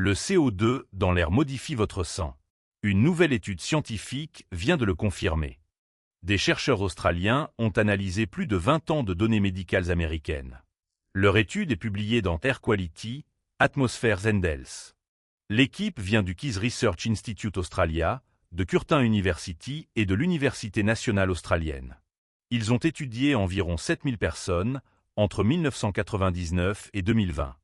Le CO2 dans l'air modifie votre sang. Une nouvelle étude scientifique vient de le confirmer. Des chercheurs australiens ont analysé plus de 20 ans de données médicales américaines. Leur étude est publiée dans Air Quality, Atmospheres and Health. L'équipe vient du Keys Research Institute Australia, de Curtin University et de l'Université nationale australienne. Ils ont étudié environ 7000 personnes entre 1999 et 2020.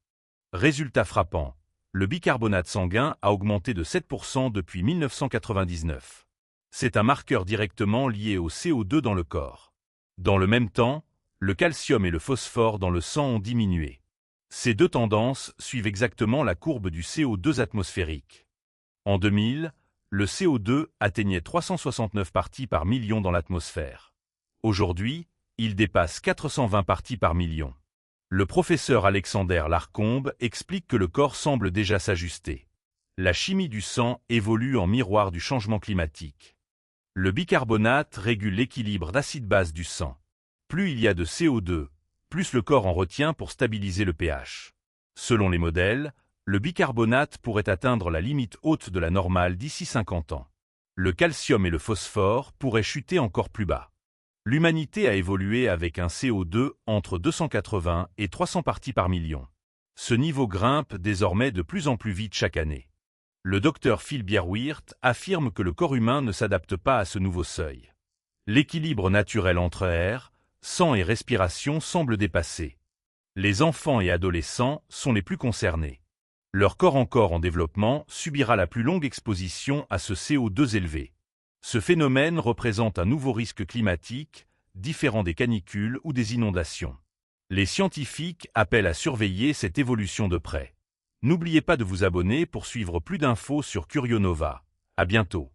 Résultat frappant, le bicarbonate sanguin a augmenté de 7% depuis 1999. C'est un marqueur directement lié au CO2 dans le corps. Dans le même temps, le calcium et le phosphore dans le sang ont diminué. Ces deux tendances suivent exactement la courbe du CO2 atmosphérique. En 2000, le CO2 atteignait 369 parties par million dans l'atmosphère. Aujourd'hui, il dépasse 420 parties par million. Le professeur Alexander Larcombe explique que le corps semble déjà s'ajuster. La chimie du sang évolue en miroir du changement climatique. Le bicarbonate régule l'équilibre d'acide-base du sang. Plus il y a de CO2, plus le corps en retient pour stabiliser le pH. Selon les modèles, le bicarbonate pourrait atteindre la limite haute de la normale d'ici 50 ans. Le calcium et le phosphore pourraient chuter encore plus bas. L'humanité a évolué avec un CO2 entre 280 et 300 parties par million. Ce niveau grimpe désormais de plus en plus vite chaque année. Le docteur Phil Bierwirth affirme que le corps humain ne s'adapte pas à ce nouveau seuil. L'équilibre naturel entre air, sang et respiration semble dépassé. Les enfants et adolescents sont les plus concernés. Leur corps encore en développement subira la plus longue exposition à ce CO2 élevé. Ce phénomène représente un nouveau risque climatique, différent des canicules ou des inondations. Les scientifiques appellent à surveiller cette évolution de près. N'oubliez pas de vous abonner pour suivre plus d'infos sur Curionova. À bientôt.